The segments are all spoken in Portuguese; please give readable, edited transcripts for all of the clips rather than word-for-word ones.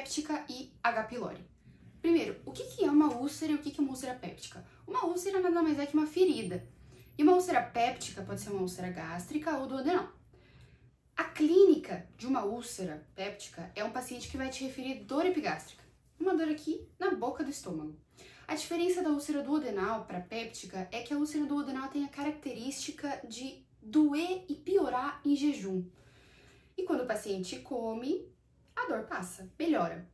péptica e H. pylori. Primeiro, o que é uma úlcera e o que é uma úlcera péptica? Uma úlcera nada mais é que uma ferida. E uma úlcera péptica pode ser uma úlcera gástrica ou duodenal. A clínica de uma úlcera péptica é um paciente que vai te referir dor epigástrica, uma dor aqui na boca do estômago. A diferença da úlcera duodenal para péptica é que a úlcera duodenal tem a característica de doer e piorar em jejum. E quando o paciente come, a dor passa, melhora.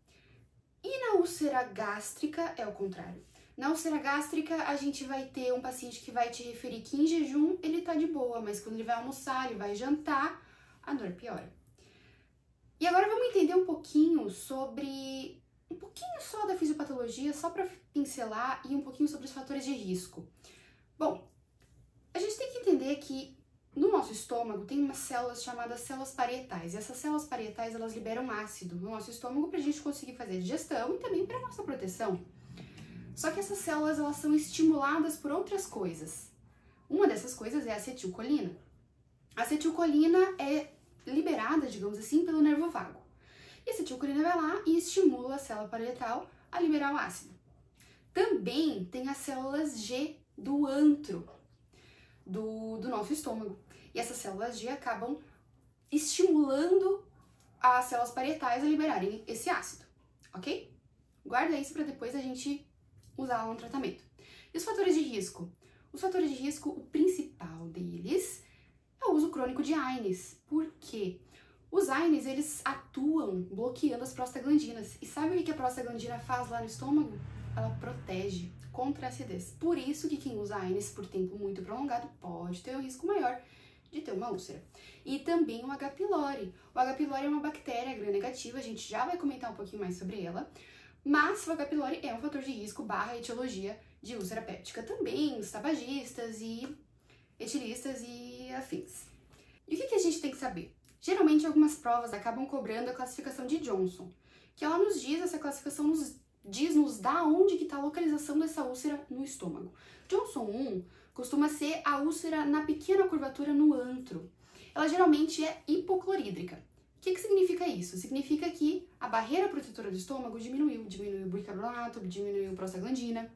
E na úlcera gástrica é o contrário. Na úlcera gástrica, a gente vai ter um paciente que vai te referir que em jejum ele tá de boa, mas quando ele vai almoçar, ele vai jantar, a dor piora. E agora vamos entender um pouquinho sobre... um pouquinho só da fisiopatologia, só para pincelar, e um pouquinho sobre os fatores de risco. Bom, a gente tem que entender que no nosso estômago tem umas células chamadas células parietais. E essas células parietais, elas liberam ácido no nosso estômago para a gente conseguir fazer digestão e também para nossa proteção. Só que essas células, elas são estimuladas por outras coisas. Uma dessas coisas é a acetilcolina. A acetilcolina é liberada, digamos assim, pelo nervo vago. E a acetilcolina vai lá e estimula a célula parietal a liberar o ácido. Também tem as células G do antro do nosso estômago. E essas células G acabam estimulando as células parietais a liberarem esse ácido, ok? Guarda isso para depois a gente usar no tratamento. E os fatores de risco? Os fatores de risco, o principal deles é o uso crônico de AINES. Por quê? Os AINES, eles atuam bloqueando as prostaglandinas. E sabe o que a prostaglandina faz lá no estômago? Ela protege contra a acidez. Por isso que quem usa AINES por tempo muito prolongado pode ter um risco maior de ter uma úlcera. E também o H. pylori. O H. pylori é uma bactéria gram-negativa, a gente já vai comentar um pouquinho mais sobre ela. Mas o H. pylori é um fator de risco / etiologia de úlcera péptica. Também os tabagistas e etilistas e afins. E o que a gente tem que saber? Geralmente algumas provas acabam cobrando a classificação de Johnson, que ela nos diz, essa classificação nos dá onde que está a localização dessa úlcera no estômago. Johnson 1 costuma ser a úlcera na pequena curvatura no antro. Ela geralmente é hipoclorídrica. O que significa isso? Significa que a barreira protetora do estômago diminuiu o bicarbonato, diminuiu a prostaglandina.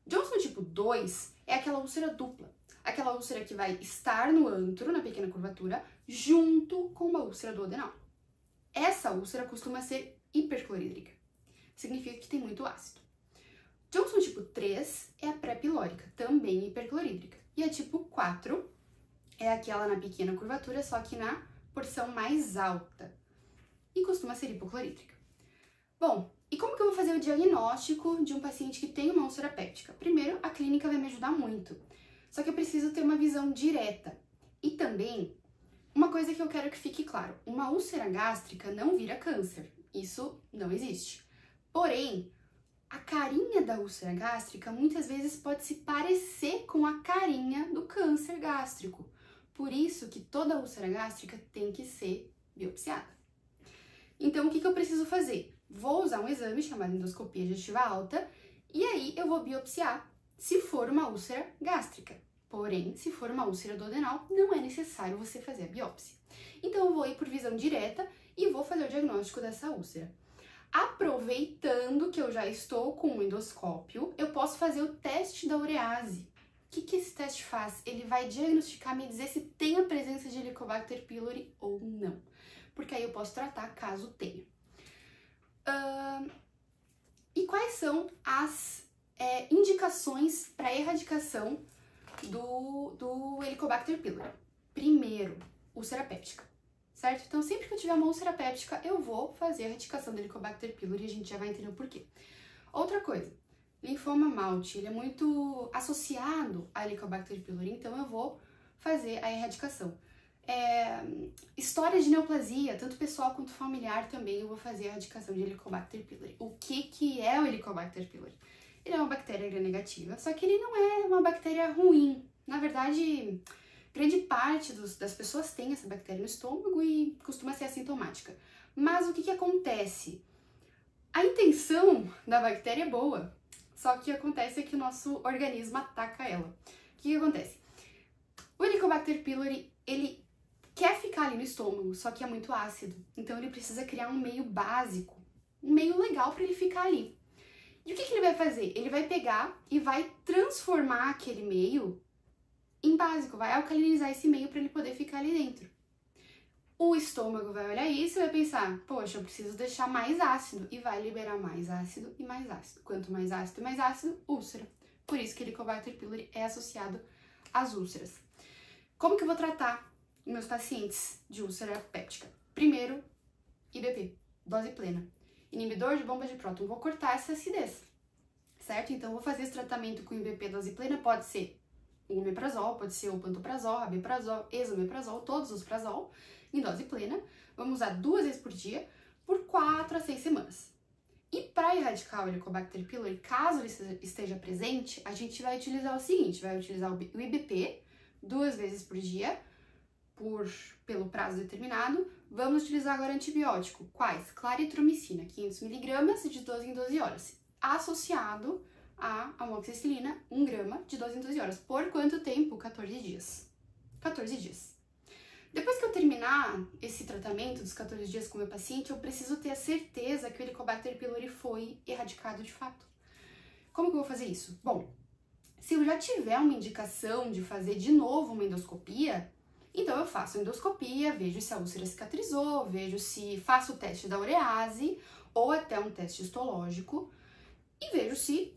Johnson tipo 2 é aquela úlcera dupla. Aquela úlcera que vai estar no antro, na pequena curvatura, junto com uma úlcera duodenal. Essa úlcera costuma ser hiperclorídrica. Significa que tem muito ácido. Johnson tipo 3 é a pré-pilórica, também hiperclorídrica. E a tipo 4 é aquela na pequena curvatura, só que na porção mais alta. E costuma ser hipoclorídrica. Bom, e como que eu vou fazer o diagnóstico de um paciente que tem uma úlcera péptica? Primeiro, a clínica vai me ajudar muito. Só que eu preciso ter uma visão direta. E também, uma coisa que eu quero que fique claro, uma úlcera gástrica não vira câncer. Isso não existe. Porém, a carinha da úlcera gástrica muitas vezes pode se parecer com a carinha do câncer gástrico. Por isso que toda úlcera gástrica tem que ser biopsiada. Então, o que eu preciso fazer? Vou usar um exame chamado endoscopia digestiva alta e aí eu vou biopsiar se for uma úlcera gástrica. Porém, se for uma úlcera duodenal, não é necessário você fazer a biópsia. Então, eu vou ir por visão direta e vou fazer o diagnóstico dessa úlcera. Aproveitando que eu já estou com o endoscópio, eu posso fazer o teste da urease. O que esse teste faz? Ele vai diagnosticar, me dizer se tem a presença de Helicobacter pylori ou não. Porque aí eu posso tratar caso tenha. E quais são as indicações para erradicação do Helicobacter pylori? Primeiro, úlcera péptica, certo? Então, sempre que eu tiver uma úlcera péptica, eu vou fazer a erradicação do Helicobacter pylori e a gente já vai entender o porquê. Outra coisa, linfoma malte, ele é muito associado a Helicobacter pylori, então eu vou fazer a erradicação. História de neoplasia, tanto pessoal quanto familiar também, eu vou fazer a erradicação de Helicobacter pylori. O que é o Helicobacter pylori? Ele é uma bactéria gram-negativa, só que ele não é uma bactéria ruim. Na verdade, grande parte das pessoas tem essa bactéria no estômago e costuma ser assintomática. Mas o que acontece? A intenção da bactéria é boa, só que acontece é que o nosso organismo ataca ela. O que acontece? O Helicobacter pylori, ele quer ficar ali no estômago, só que é muito ácido. Então ele precisa criar um meio básico um meio legal para ele ficar ali. E o que ele vai fazer? Ele vai pegar e vai transformar aquele meio em básico, vai alcalinizar esse meio para ele poder ficar ali dentro. O estômago vai olhar isso e vai pensar, poxa, eu preciso deixar mais ácido, e vai liberar mais ácido e mais ácido. Quanto mais ácido e mais ácido, úlcera. Por isso que Helicobacter pylori é associado às úlceras. Como que eu vou tratar meus pacientes de úlcera péptica? Primeiro, IBP, dose plena. Inibidor de bomba de próton, vou cortar essa acidez, certo? Então, vou fazer esse tratamento com IBP dose plena, pode ser o omeprazol, pode ser o pantoprazol, rabeprazol, esomeprazol, todos os prazol, em dose plena. Vamos usar 2 vezes por dia, por 4 a 6 semanas. E para erradicar o Helicobacter pylori, caso ele esteja presente, a gente vai utilizar o seguinte, vai utilizar o IBP 2 vezes por dia, pelo prazo determinado. Vamos utilizar agora antibiótico. Quais? Claritromicina, 500mg de 12 em 12 horas, associado a amoxicilina, 1 grama de 12 em 12 horas. Por quanto tempo? 14 dias. 14 dias. Depois que eu terminar esse tratamento dos 14 dias com o meu paciente, eu preciso ter a certeza que o Helicobacter pylori foi erradicado de fato. Como que eu vou fazer isso? Bom, se eu já tiver uma indicação de fazer de novo uma endoscopia, então eu faço a endoscopia, vejo se a úlcera cicatrizou, vejo se faço o teste da urease ou até um teste histológico e vejo se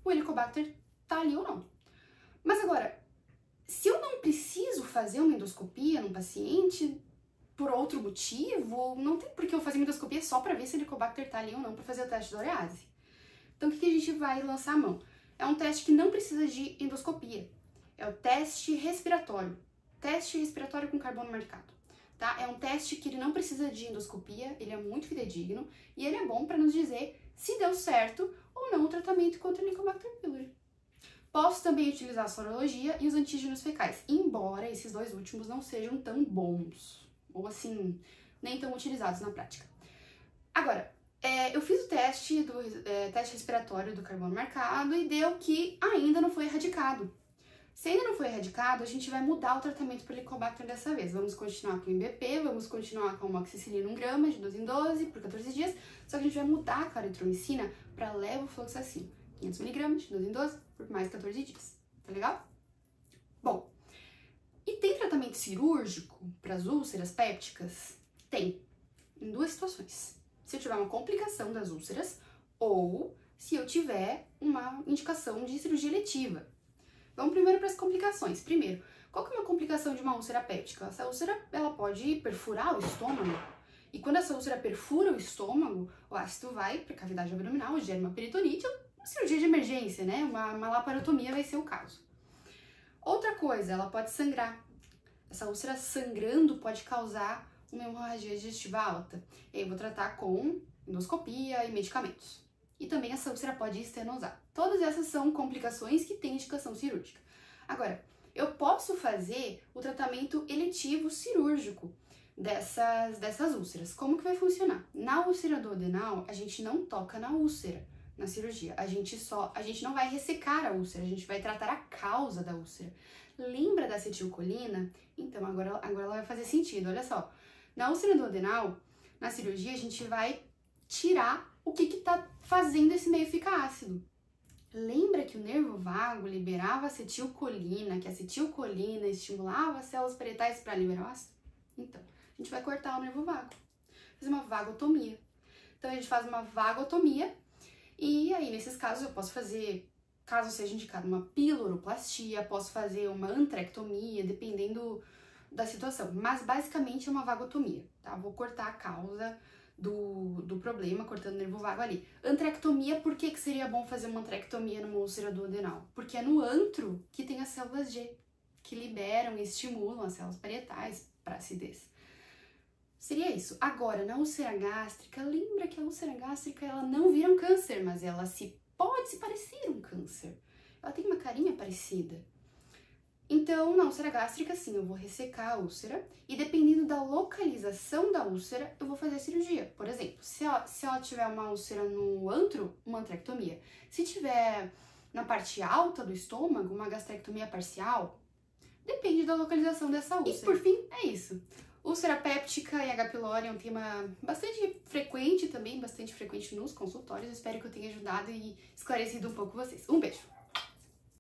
o Helicobacter tá ali ou não. Mas agora, se eu não preciso fazer uma endoscopia num paciente por outro motivo, não tem por que eu fazer uma endoscopia só para ver se o Helicobacter tá ali ou não para fazer o teste da urease. Então, o que a gente vai lançar a mão? É um teste que não precisa de endoscopia. É o teste respiratório. Teste respiratório com carbono marcado. Tá? É um teste que ele não precisa de endoscopia, ele é muito fidedigno e ele é bom para nos dizer se deu certo ou não o tratamento contra o Helicobacter pylori. Posso também utilizar a sorologia e os antígenos fecais, embora esses 2 últimos não sejam tão bons, ou assim, nem tão utilizados na prática. Agora, eu fiz o teste teste respiratório do carbono marcado e deu que ainda não foi erradicado. Se ainda não foi erradicado, a gente vai mudar o tratamento para o Helicobacter dessa vez. Vamos continuar com o IBP, vamos continuar com a amoxicilina 1 grama de 12 em 12 por 14 dias, só que a gente vai mudar a claritromicina para levofloxacino, 500mg de 12 em 12 por mais 14 dias. Tá legal? Bom, e tem tratamento cirúrgico para as úlceras pépticas? Tem, em 2 situações. Se eu tiver uma complicação das úlceras ou se eu tiver uma indicação de cirurgia eletiva. Vamos primeiro para as complicações. Primeiro, qual que é uma complicação de uma úlcera péptica? Essa úlcera, ela pode perfurar o estômago. E quando essa úlcera perfura o estômago, o ácido vai para a cavidade abdominal, gera uma peritonite, uma cirurgia de emergência, né? Uma laparotomia vai ser o caso. Outra coisa, ela pode sangrar. Essa úlcera sangrando pode causar uma hemorragia digestiva alta. E aí eu vou tratar com endoscopia e medicamentos. E também essa úlcera pode estenosar. Todas essas são complicações que têm indicação cirúrgica. Agora, eu posso fazer o tratamento eletivo cirúrgico dessas úlceras. Como que vai funcionar? Na úlcera duodenal, a gente não toca na úlcera na cirurgia. A gente não vai ressecar a úlcera, a gente vai tratar a causa da úlcera. Lembra da acetilcolina? Então, agora ela vai fazer sentido. Olha só, na úlcera duodenal, na cirurgia, a gente vai tirar o que está fazendo esse meio ficar ácido. Lembra que o nervo vago liberava acetilcolina, que a acetilcolina estimulava as células parietais para liberar o ácido? Então, a gente vai cortar o nervo vago, fazer uma vagotomia. Então, a gente faz uma vagotomia e aí, nesses casos, eu posso fazer, caso seja indicado, uma piloroplastia, posso fazer uma antrectomia, dependendo da situação. Mas, basicamente, é uma vagotomia, tá? Vou cortar a causa do problema, cortando o nervo vago ali. Antrectomia, por que seria bom fazer uma antrectomia numa úlcera duodenal? Porque é no antro que tem as células G, que liberam e estimulam as células parietais para acidez. Seria isso. Agora, na úlcera gástrica, lembra que a úlcera gástrica ela não vira um câncer, mas ela pode se parecer um câncer. Ela tem uma carinha parecida. Então, na úlcera gástrica, sim, eu vou ressecar a úlcera e dependendo da localização da úlcera, eu vou fazer a cirurgia. Por exemplo, se ela tiver uma úlcera no antro, uma antrectomia. Se tiver na parte alta do estômago, uma gastrectomia parcial, depende da localização dessa úlcera. E, por fim, é isso. Úlcera péptica e H. pylori é um tema bastante frequente também bastante frequente nos consultórios. Espero que eu tenha ajudado e esclarecido um pouco vocês. Um beijo!